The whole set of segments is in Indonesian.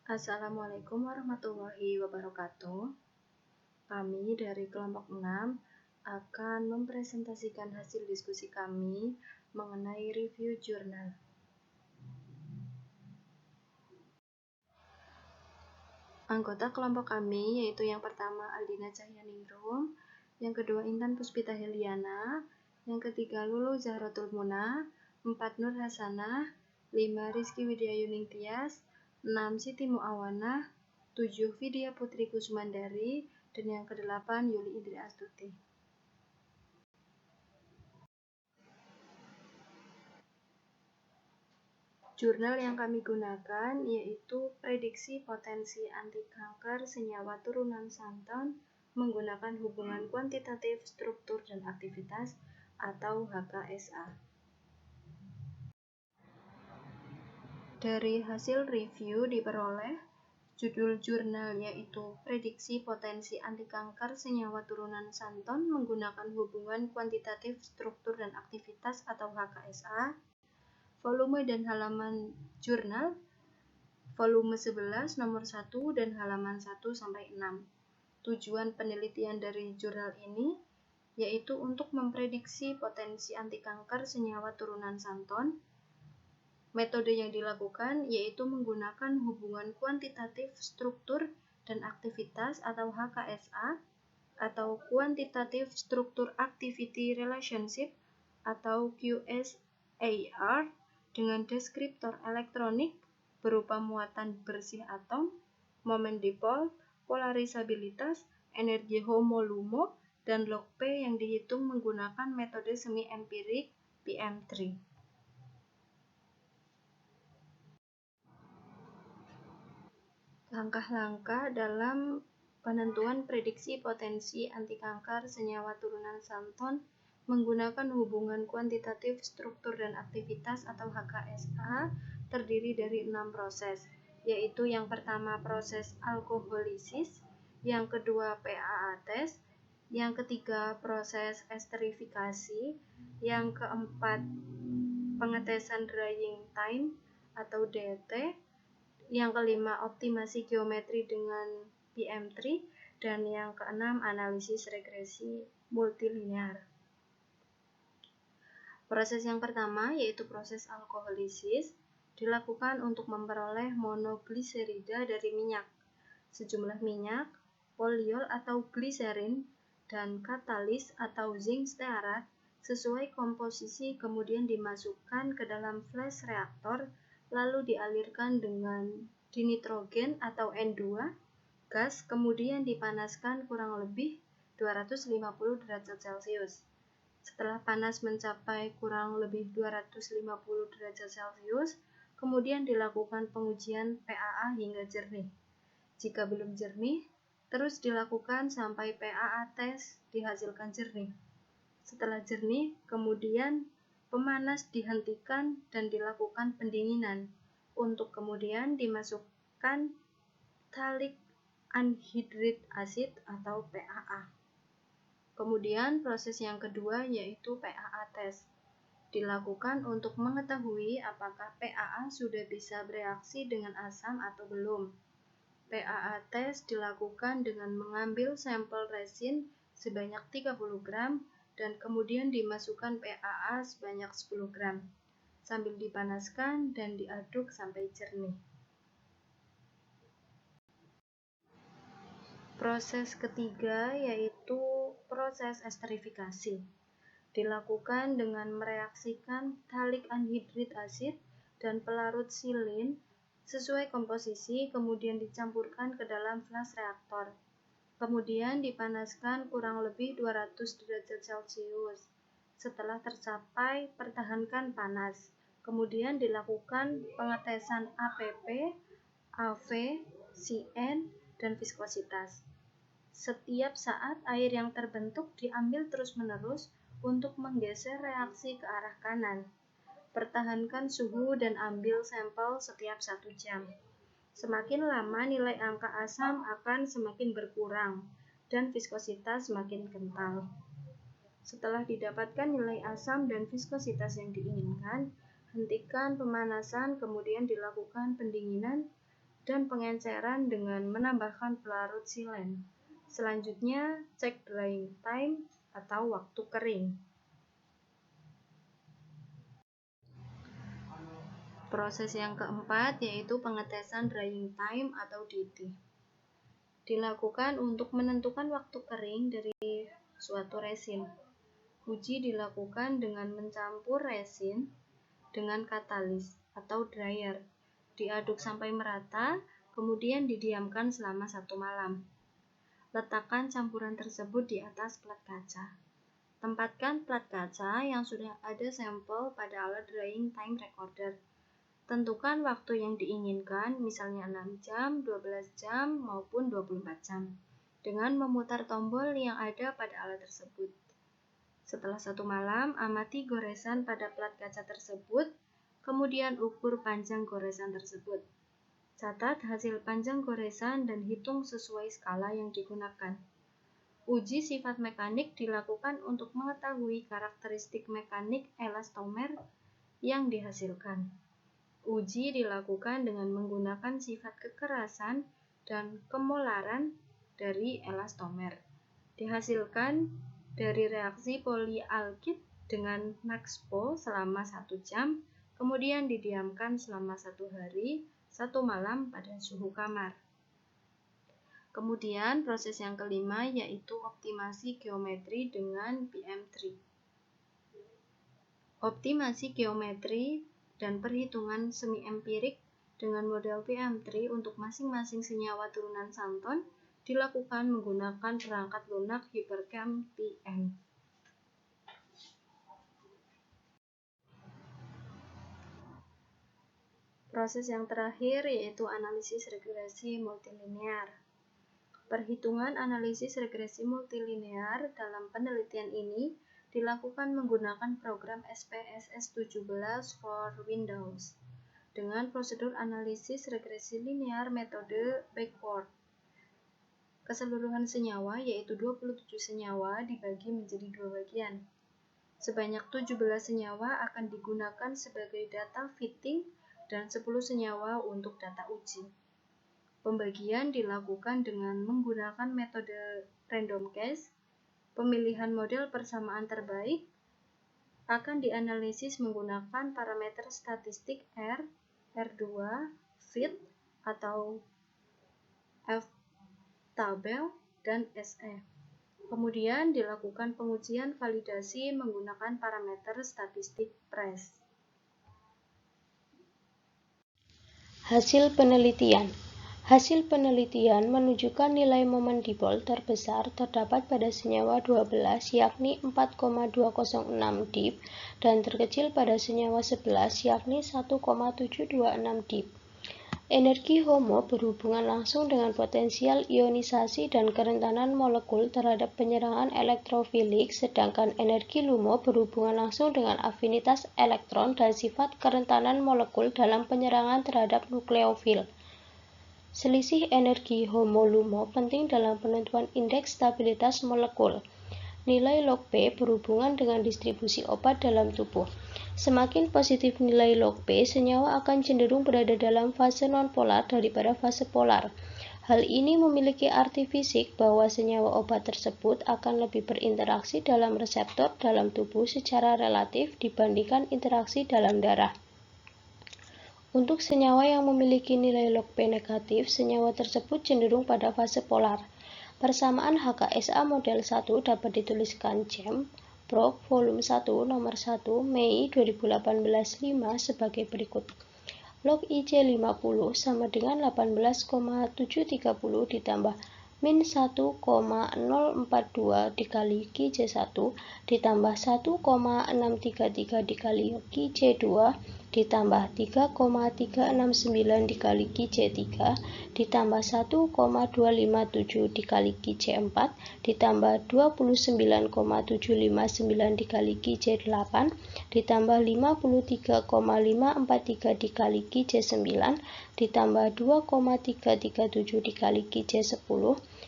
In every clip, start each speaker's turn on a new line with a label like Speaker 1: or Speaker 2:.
Speaker 1: Assalamualaikum warahmatullahi wabarakatuh. Kami dari kelompok 6 akan mempresentasikan hasil diskusi kami mengenai review jurnal. Anggota kelompok kami yaitu yang pertama Aldina Cahyaningrum, yang kedua Intan Puspita Heliana, yang ketiga Lulu Zahratul Muna, 4 Nur Hasanah, 5 Rizky Widyayuning Tias, 6 Siti Muawanah, 7 Vidya Putri Kusumandari, dan yang ke-8 Yuli Indri Astuti. Jurnal yang kami gunakan yaitu Prediksi Potensi Anti Kanker Senyawa Turunan Santon menggunakan hubungan kuantitatif struktur dan aktivitas atau HKSA. Dari hasil review diperoleh judul jurnal yaitu Prediksi Potensi Anti Kanker Senyawa Turunan Santon menggunakan hubungan kuantitatif struktur dan aktivitas atau HKSA. Volume dan halaman jurnal volume 11 nomor 1 dan halaman 1 sampai 6. Tujuan penelitian dari jurnal ini yaitu untuk memprediksi potensi anti kanker senyawa turunan santon. Metode yang dilakukan yaitu menggunakan hubungan kuantitatif struktur dan aktivitas atau HKSA atau Quantitative Structure Activity Relationship atau QSAR dengan deskriptor elektronik berupa muatan bersih atom, momen dipol, polarisabilitas, energi HOMO-LUMO, dan log P yang dihitung menggunakan metode semi-empirik PM3. Langkah-langkah dalam penentuan prediksi potensi anti kanker senyawa turunan santon menggunakan hubungan kuantitatif struktur dan aktivitas atau HKSA terdiri dari 6 proses, yaitu yang pertama proses alkoholisis, yang kedua PAA test, yang ketiga proses esterifikasi, yang keempat pengetesan drying time atau DT, yang kelima optimasi geometri dengan PM3, dan yang keenam analisis regresi multilinear. Proses yang pertama yaitu proses alkoholisis dilakukan untuk memperoleh monogliserida dari minyak, sejumlah minyak, poliol atau gliserin, dan katalis atau zinc stearat sesuai komposisi kemudian dimasukkan ke dalam flash reaktor lalu dialirkan dengan dinitrogen atau N2 gas kemudian dipanaskan kurang lebih 250 derajat Celcius. Setelah panas mencapai kurang lebih 250 derajat Celcius, kemudian dilakukan pengujian PAA hingga jernih. Jika belum jernih, terus dilakukan sampai PAA test dihasilkan jernih. Setelah jernih, kemudian pemanas dihentikan dan dilakukan pendinginan untuk kemudian dimasukkan phthalic anhydride acid atau PAA. Kemudian proses yang kedua yaitu PAA test. Dilakukan untuk mengetahui apakah PAA sudah bisa bereaksi dengan asam atau belum. PAA test dilakukan dengan mengambil sampel resin sebanyak 30 gram dan kemudian dimasukkan PAA sebanyak 10 gram sambil dipanaskan dan diaduk sampai jernih. Proses ketiga yaitu proses esterifikasi. Dilakukan dengan mereaksikan phthalic anhydride acid dan pelarut silin sesuai komposisi kemudian dicampurkan ke dalam flash reaktor. Kemudian dipanaskan kurang lebih 200 derajat Celcius. Setelah tercapai, pertahankan panas. Kemudian dilakukan pengetesan APP, AV, CN, dan viskositas. Setiap saat air yang terbentuk diambil terus-menerus untuk menggeser reaksi ke arah kanan. Pertahankan suhu dan ambil sampel setiap 1 jam. Semakin lama nilai angka asam akan semakin berkurang dan viskositas semakin kental. Setelah didapatkan nilai asam dan viskositas yang diinginkan, hentikan pemanasan kemudian dilakukan pendinginan dan pengenceran dengan menambahkan pelarut silen. Selanjutnya, cek drying time atau waktu kering. Proses yang keempat yaitu pengetesan drying time atau DT. Dilakukan untuk menentukan waktu kering dari suatu resin. Uji dilakukan dengan mencampur resin dengan katalis atau dryer. Diaduk sampai merata, kemudian didiamkan selama 1 malam. Letakkan campuran tersebut di atas plat kaca. Tempatkan plat kaca yang sudah ada sampel pada alat drying time recorder. Tentukan waktu yang diinginkan, misalnya 6 jam, 12 jam, maupun 24 jam, dengan memutar tombol yang ada pada alat tersebut. Setelah 1 malam, amati goresan pada plat kaca tersebut, kemudian ukur panjang goresan tersebut. Catat hasil panjang goresan dan hitung sesuai skala yang digunakan. Uji sifat mekanik dilakukan untuk mengetahui karakteristik mekanik elastomer yang dihasilkan. Uji dilakukan dengan menggunakan sifat kekerasan dan kemolaran dari elastomer. Dihasilkan dari reaksi polyalkid dengan MaxPo selama 1 jam, kemudian didiamkan selama 1 hari, 1 malam pada suhu kamar. Kemudian proses yang kelima yaitu optimasi geometri dengan PM3. Optimasi geometri dan perhitungan semi-empirik dengan model PM3 untuk masing-masing senyawa turunan xanthon dilakukan menggunakan perangkat lunak Hypercam PM. Proses yang terakhir yaitu analisis regresi multilinear. Perhitungan analisis regresi multilinear dalam penelitian ini dilakukan menggunakan program SPSS 17 for Windows dengan prosedur analisis regresi linear metode backward. Keseluruhan senyawa yaitu 27 senyawa dibagi menjadi 2 bagian. Sebanyak 17 senyawa akan digunakan sebagai data fitting dan 10 senyawa untuk data uji. Pembagian dilakukan dengan menggunakan metode random case. Pemilihan model persamaan terbaik akan dianalisis menggunakan parameter statistik R, R2, fit, atau F-tabel, dan SE. Kemudian dilakukan pengujian validasi menggunakan parameter statistik PRESS.
Speaker 2: Hasil penelitian. Hasil penelitian menunjukkan nilai momen dipol terbesar terdapat pada senyawa 12 yakni 4,206 dip dan terkecil pada senyawa 11 yakni 1,726 dip. Energi HOMO berhubungan langsung dengan potensial ionisasi dan kerentanan molekul terhadap penyerangan elektrofilik, sedangkan energi LUMO berhubungan langsung dengan afinitas elektron dan sifat kerentanan molekul dalam penyerangan terhadap nukleofil. Selisih energi HOMO-LUMO penting dalam penentuan indeks stabilitas molekul. Nilai log P berhubungan dengan distribusi obat dalam tubuh. Semakin positif nilai log P, senyawa akan cenderung berada dalam fase nonpolar daripada fase polar. Hal ini memiliki arti fisik bahwa senyawa obat tersebut akan lebih berinteraksi dalam reseptor dalam tubuh secara relatif dibandingkan interaksi dalam darah. Untuk senyawa yang memiliki nilai log P negatif, senyawa tersebut cenderung pada fase polar. Persamaan HKSA model 1 dapat dituliskan JAM, Proc. Volume 1, nomor 1, Mei 2018-5 sebagai berikut. Log IC 50 sama dengan 18,730 ditambah min 1,042 dikali QC1 ditambah 1,633 dikali QC2 ditambah 3,369 dikali QC3 ditambah 1,257 dikali QC4 ditambah 29,759 dikali QC8 ditambah 53,543 dikali QC9 ditambah 2,337 dikali QC10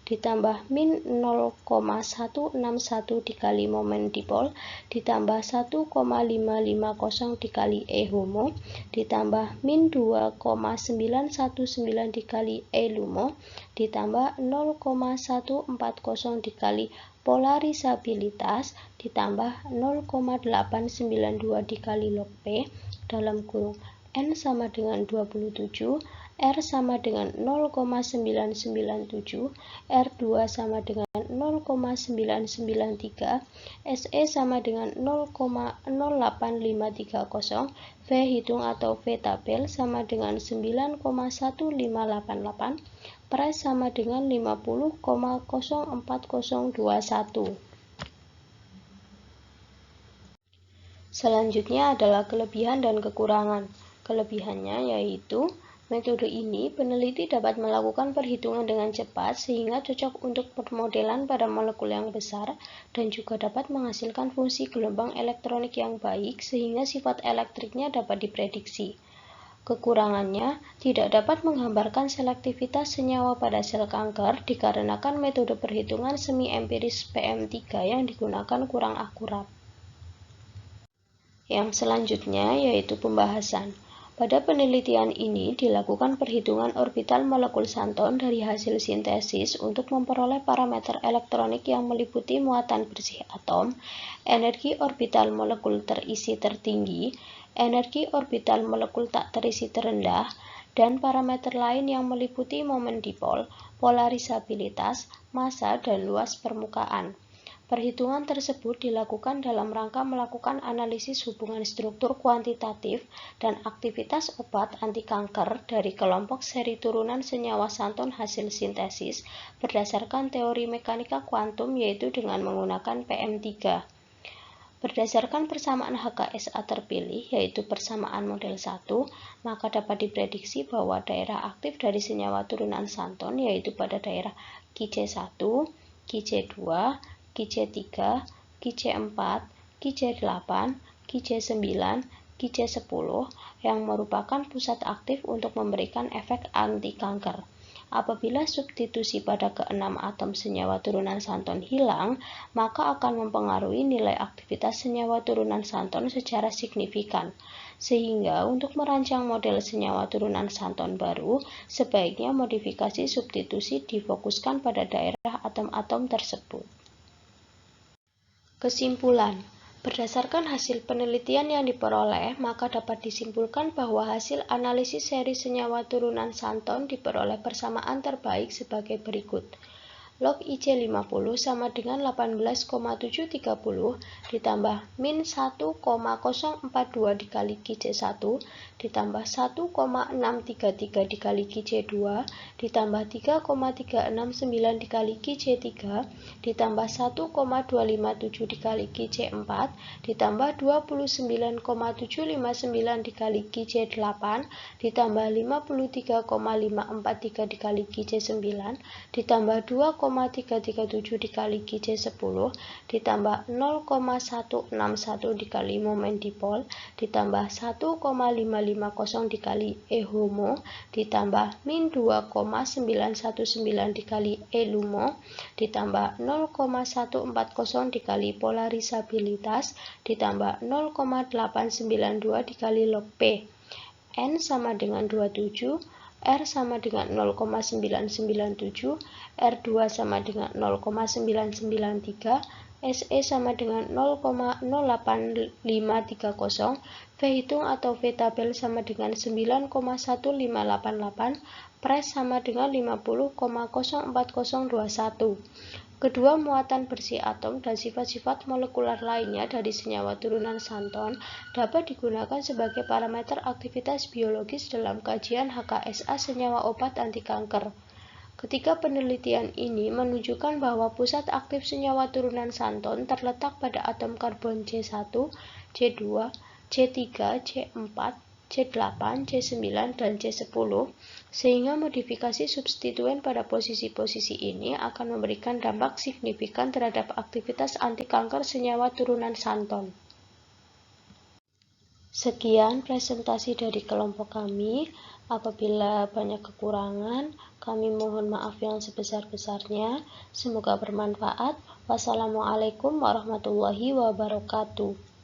Speaker 2: ditambah min 0,161 dikali momen dipol ditambah 1,550 dikali E HOMO ditambah min 2,919 dikali E LUMO ditambah 0,140 dikali polarisabilitas ditambah 0,892 dikali log P dalam kurung N sama dengan 27, R sama dengan 0,997, R2 sama dengan 0,993, SE sama dengan 0,08530, V hitung atau V tabel sama dengan 9,1588, Price sama dengan 50,04021. Selanjutnya adalah kelebihan dan kekurangan. Kelebihannya yaitu metode ini peneliti dapat melakukan perhitungan dengan cepat sehingga cocok untuk permodelan pada molekul yang besar dan juga dapat menghasilkan fungsi gelombang elektronik yang baik sehingga sifat elektriknya dapat diprediksi. Kekurangannya tidak dapat menggambarkan selektivitas senyawa pada sel kanker dikarenakan metode perhitungan semi-empiris PM3 yang digunakan kurang akurat. Yang selanjutnya yaitu pembahasan. Pada penelitian ini dilakukan perhitungan orbital molekul xanthone dari hasil sintesis untuk memperoleh parameter elektronik yang meliputi muatan bersih atom, energi orbital molekul terisi tertinggi, energi orbital molekul tak terisi terendah, dan parameter lain yang meliputi momen dipol, polarisabilitas, massa, dan luas permukaan. Perhitungan tersebut dilakukan dalam rangka melakukan analisis hubungan struktur kuantitatif dan aktivitas obat anti kanker dari kelompok seri turunan senyawa xanthone hasil sintesis berdasarkan teori mekanika kuantum yaitu dengan menggunakan PM3. Berdasarkan persamaan HKSA terpilih yaitu persamaan model 1, maka dapat diprediksi bahwa daerah aktif dari senyawa turunan xanthone yaitu pada daerah QC1, QC2, QC3, QC4, QC8, QC9, QC10 yang merupakan pusat aktif untuk memberikan efek anti kanker. Apabila substitusi pada keenam atom senyawa turunan xanthone hilang, maka akan mempengaruhi nilai aktivitas senyawa turunan xanthone secara signifikan. Sehingga untuk merancang model senyawa turunan xanthone baru, sebaiknya modifikasi substitusi difokuskan pada daerah atom-atom tersebut. Kesimpulan, berdasarkan hasil penelitian yang diperoleh, maka dapat disimpulkan bahwa hasil analisis seri senyawa turunan xanthone diperoleh persamaan terbaik sebagai berikut. Log IC50 sama dengan 18,730 ditambah min 1,042 dikali QC1 ditambah 1,633 dikali QC2 ditambah 3,369 dikali QC3 ditambah 1,257 dikali QC4 ditambah 29,759 dikali QC8 ditambah 53,543 dikali QC9 ditambah 2,337 dikali QC10 ditambah 0,161 dikali momen dipol ditambah 1,550 dikali E HOMO ditambah min 2,919 dikali E LUMO ditambah 0,140 dikali polarisabilitas ditambah 0,892 dikali log P. N sama dengan 27, R sama dengan 0,997, R2 sama dengan 0,993, SE sama dengan 0,08530, V hitung atau V tabel sama dengan 9,1588, Price sama dengan 50,04021. Kedua muatan bersih atom dan sifat-sifat molekular lainnya dari senyawa turunan xanthone dapat digunakan sebagai parameter aktivitas biologis dalam kajian HKSA senyawa obat anti kanker. Ketiga penelitian ini menunjukkan bahwa pusat aktif senyawa turunan xanthone terletak pada atom karbon C1, C2, C3, C4, C8, C9, dan C10, sehingga modifikasi substituen pada posisi-posisi ini akan memberikan dampak signifikan terhadap aktivitas anti kanker senyawa turunan xanthone. Sekian presentasi dari kelompok kami. Apabila banyak kekurangan, kami mohon maaf yang sebesar-besarnya. Semoga bermanfaat. Wassalamualaikum warahmatullahi wabarakatuh.